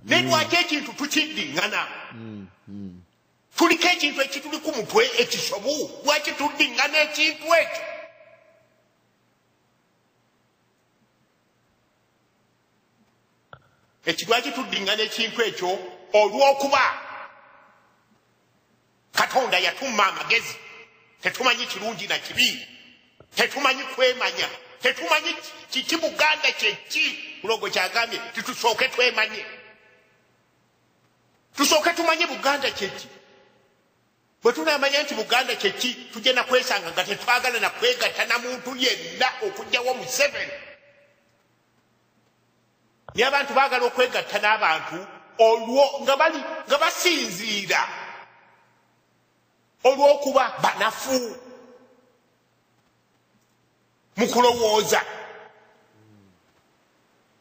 Nedwaki ekintu tukiddingana. Tuliko ekintu ekituli ku mutwe ekisobu. Lwaki tuddingana ekintu ekyo? Lwaki tuddingana ekintu ekyo? Olw'okuba Katonda yatumma amagezi. Tetumanyi kirungi na kibi. Tetumanyi kwemanya. Tetumanyi kiki Buganda kyeki. Mulogo kyagambye tusooke twemanye. Tusooke tumanye Buganda kyeki. Bwe tunamanya nti Buganda kyeki tugenda kwesanga nga tetwagala na kwegatta na muntu yenna okujjawo mu 7. Naye abantu baagala okwegatta n'abantu olwo nga basinziira olw'okuba banafu mu kulowooza.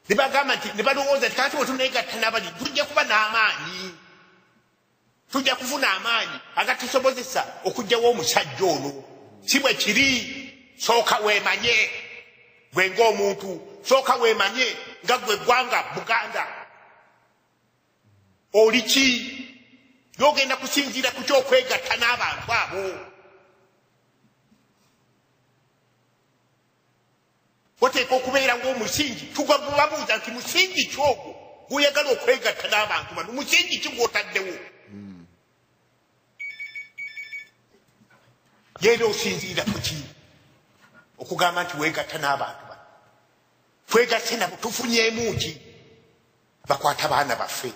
Ne bagamba nti ne balowooza nti kati bwe tuneegatta n'abali tujja kuba n'amaanyi. Tujja kufuna amaanyi agatusobozesa okujjawo omusajja ono. Si bwe kiri. Sooka weemanye gwe ng'omuntu. Sooka weemanye nga gwe ggwanga Buganda. Oli ki? Yogenda kusinziira ku kyokwegatta n'abantu abo. Oteeka okubeera ng'omusingi. Tugababuuza nti musingi ki ogwo gw'oyagala okwegatta n'abantu bano? Musingi ki gw'otaddewo? Yeera osinziira ku ki okugamba nti weegatta n'abantu bano? Twegasse nabo tufunyeemu ki? Bakwata baana baffe.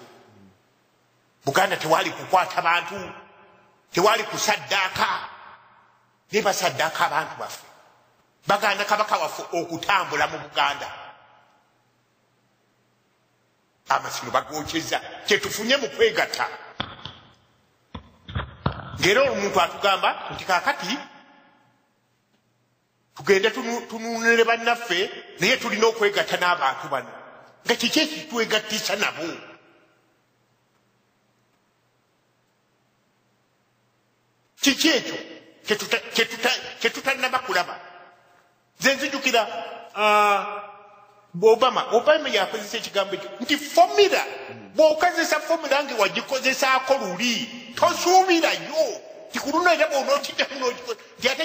Buganda tewali kukwata bantu. Tewali kusaddaaka. Ne basaddaaka abantu baffe. Baganda kabaka waffe okutambula mu Buganda. Amasiro bagookyeza. Kyetufunye mu kwegatta. Ngero omuntu atugamba nti kaakati tugende tunuunire bannaffe naye tulina okwegatta n'abantu bano. Nga kiki ekitwegattisa nabo? Kiki ekyo kyetutalina bakulaba? Nze nzijukira Obama yakozesa ekigambo ekyo nti fomira. Bw'okozesa fomira nga wagikozesaako luli tosuubirayo. Tikuluno era bw'onootiddamu n'ogikoze nti ate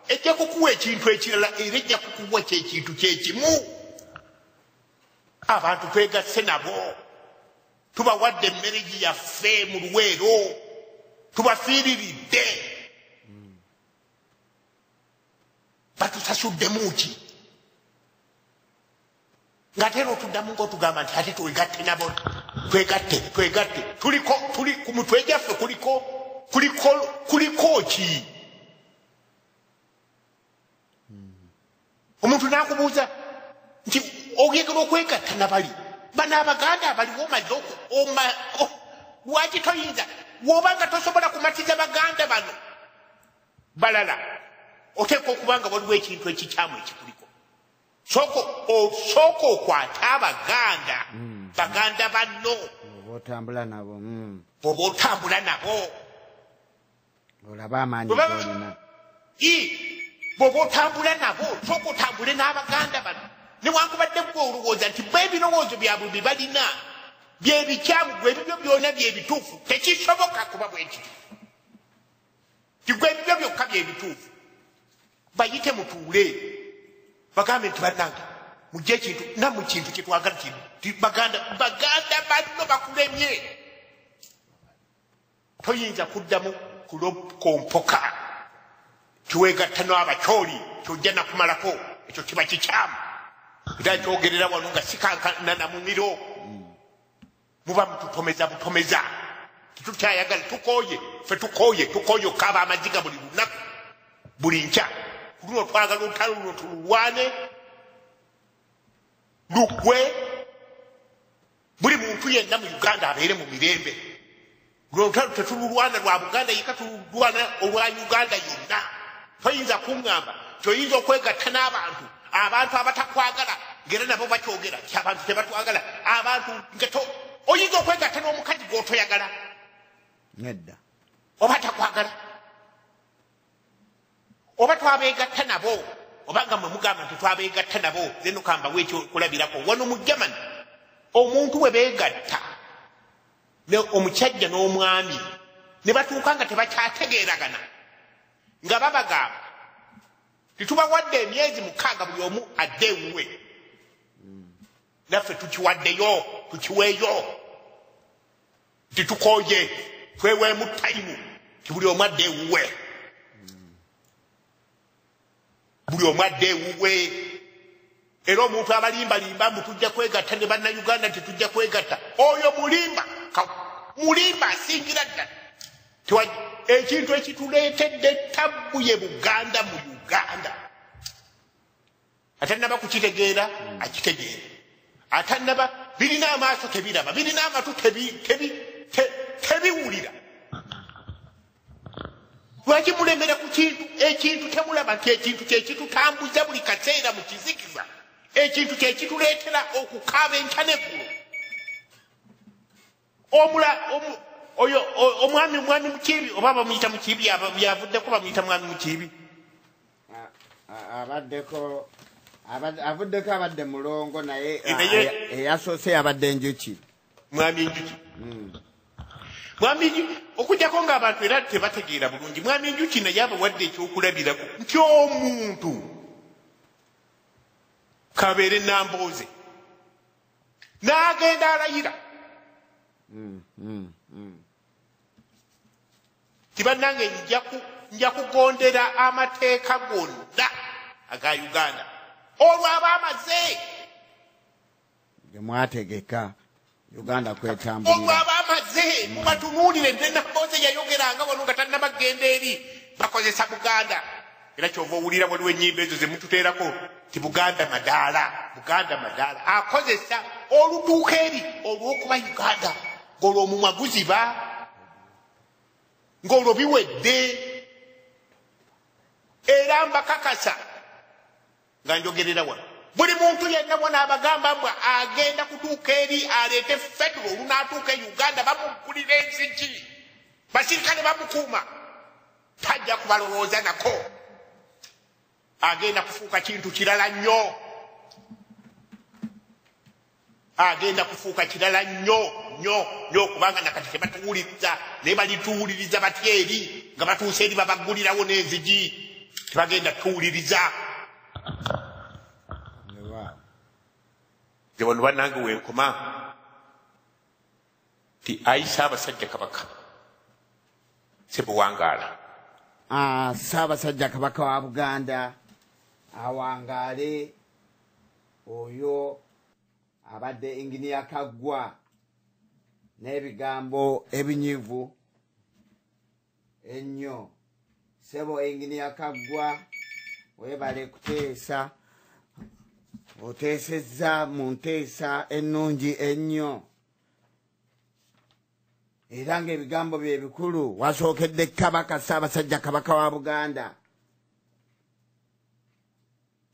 ejja kukuwa ekintu ekirala era ejja kukuwa kyekintu kyekimu. Abantu twegasse nabo. Tubawadde emmere yaffe mu Luweero. Tubafiiriridde. Batusasuddemu ki? Ng'ate n'otuddamu ng'otugamba nti ate twegatte nabo. Twegatte. Tuli ku mutwe gyaffe kuliko ki? Omuntu n'akubuuza nti oyagala okwegatta nabali. Bano Abaganda abaliwo omaze lwaki toyinza? W'obanga tosobola kumatiza Baganda bano balala, oteeka okuba nga waliwo ekintu ekikyamu ekikuliko. Sooka okwate Abaganda. Baganda banno. Bw'oba otambula nabo. Olaba amaanyi g'olina. Bw'oba otambula nabo, sooka otambule n'Abaganda bano. Newankubadde gwe olowooza nti ebirowoozo byabwe bye balina byebikyamu, gwe ebibyo byonna byebituufu. Tekisoboka kuba bwe kityo. Tigwe ebibyo byokka byebituufu. Bayite mutuule. Bagambe nti bannange mujje ekintu nammwe kintu kye twagala kino. Baganda banno bakulemye. Toyinza kuddamu kulokompoka. Kiweegatta n'abakyoli kyojja nakumalako. Ekyo kiba kikyamu. Era kyogerera wano nga sikankana na mumiro. Muba mututomeza butomeza. Tetukyayagala tukooye okukaaba amaziga buli lunaku buli nkya. Luno twagala olutalo luno tululwane lugwe. Buli muntu yenna mu Uganda abeere mu mirembe. Luno olutalo tetululwana lwa Buganda yekka, tululwana olwa Uganda yonna. Toyinza kuŋŋamba toyinza okwegatta n'abantu abatakwagala ng'era nabo bakyogera nti abantu tebatwagala. Abantu oyinza okwegatta n'omukazi gw'otoyagala nedda oba takwagala, oba twabeegatta nabo, oba nga mwe mugamba nti twabeegatta nabo. Ze nokamba weekyo kulabirako wano mu Germany omuntu we beegatta ne omukyajja n'omwami ne batuuka nga tebakyategeeragana nga babagamba titubawadde emyezi 6 buli omu adde ewuwe naffe tukiwaddeyo tukiweeyo titukoye tweweemu tayimu tibuli omu adde ewuwe buli omu adde ewuwe era omuntu abalimbalimba mbu tujja kwegatta ne bannayuganda tetujja kwegatta oyo mulimba asingira ddala ekintu ekituleetedde tabbu ye Buganda mu Uganda atannaba kukitegeera akitegeera atannaba birina amaaso tebiraba birina amatu tebiwulira lwaki mulemera ku kintu ekintu temulaba nti ekintu kyekitutambuza buli kaseera mu kizikiza ekintu kyekituleetera okukaaba enkya n'eggulu oyo omwami Mukiibi oba bamuyita Mukiibi yavuddeko bamuyita mwami Mukiibi avuddeko abadde mulongo naye eyasoose abadde Njuki mwami Njuki mwami Njuki okujjako ng'abantu era tebategeera bulungi mwami Njuki naye abawadde ekyokulabirako nti omuntu kabeere Nambooze n'agenda alayira tibannange nja kugondera amateeka gonna aga Uganda olwo aba amaze gemwategeka Uganda kwetambulira olwo aba amaze mubatunuulire ne Nambooze yayogeranga wano nga tannabagenda eri bakozesa Buganda era kyova owulira waliwo ennyimba ezo ze mututeerako ti Buganda madaala akozesa olutuuka eri olw'okuba Uganda ng'olwo omumwa guziba ng'olwo biwedde era mbakakasa nga njogerera wano buli muntu yenna bwona abagamba mbwa agenda kutuuka eri aleete federo olunaatuuka e Uganda bamugulira enzigi basirikale bamukuuma tajja kubalowooza nako agenda kufuuka kintu kirala nnyo agenda kufuuka kirala nnyo kubanga nakati tebatuwuliriza naye balituwuliriza batya eri nga batuuse eri babagulirawo n'enzigi tebagenda tuwuliriza nze wano bannange wenkoma ti ayisa abasajja kabaka sebuwangaala Ssaabasajja Kabaka wa Buganda awangaale oyo abadde Engineer Kagwa n'ebigambo ebinyivu ennyo Sebo Engineer Kagwa webale kuteesa oteesezza mu nteesa ennungi ennyo era ng'ebigambo bye bikulu wasookedde Kabaka Ssaabasajja Kabaka wa Buganda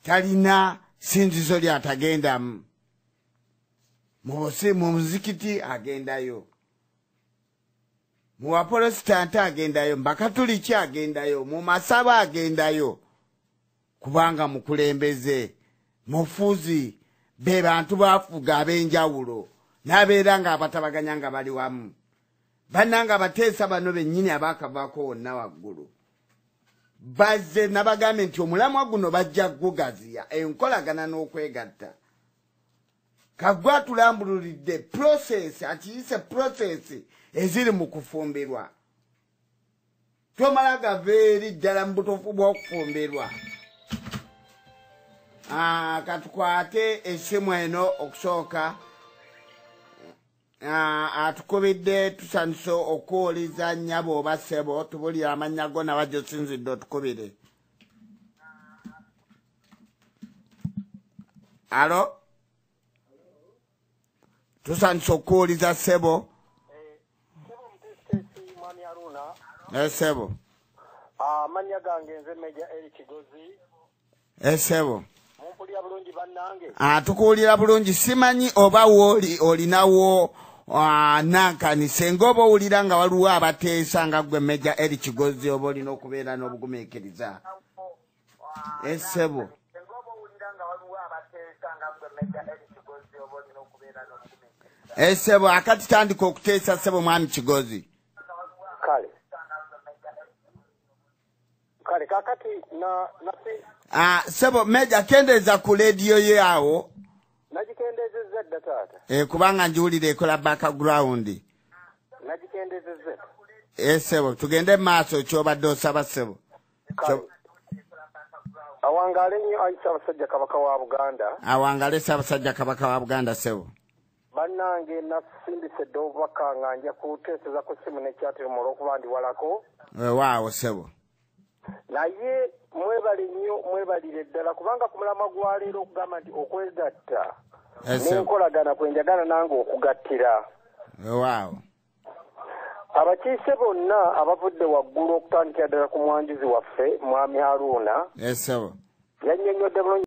talina sinzizo ly'atagendamu mu muzikiti agendayo mu Waprotestant agendayo mu Bakatuliki agendayo mu masabo agendayo kubanga mukulembeze mufuzi be bantu bafuga ab'enjawulo n'abeera ng'abatabaganya nga bali wamu bannanga abateesa bano bennyini abaakavaako wonna waggulu bazze nabagambe nti omulamwa guno bajja gugaziya enkolagana n'okwegatta Kagwa tulambululidde process akiyise process eziri mu kufumbirwa tomala gava eri ddala mu butofu bw'okufumbirwa katukwate essimu eno okusooka atukubidde tusanyuse okuwuliza nnyabo oba ssebo tubulira amannya go nawajja osinzidde otukubire alo tusanyuse okuwuliza ssebo ssebo amannya gange nze Meja Eri Kigozi ssebo mumpulira bulungi bannange tukuwulira bulungi simanyi oba wooli olinawo nankani senga oba owulira nga waliwo abateesa nga ggwe Meja Eri Kigozi oba olina okubeera n'obugumiikiriza ssebo Sebo akati tandika okuteesa sebo mwami Kigozi. Kale kakati na sebo meja kendeza ku radio yawo. Najikendezezza dda taata. Kubanga njiwulira ekola background. Najikendezezza. Sebo tugende maaso kyobadde osaba sebo. Awangale nnyo ayisa abasajja kabaka wa Buganda. Awangale Ssaabasajja kabaka wa Buganda sebo. Bannange nasindise dde obubaka nga nja kuteeseza ku ssimu n'ekyatiri mu olw'okuba ndi walako. Waawo sebo. Naye mwebalire ddala kubanga ku mulamwa gwa leero okugamba nti okwegatta n'enkolagana kwe njagala nange okugattira. Waawo. Abakiise bonna abavudde waggulu okutandikira ddala ku mwanjuzi waffe mwami Haruna. Sebo. Yannyonnyodde bulungi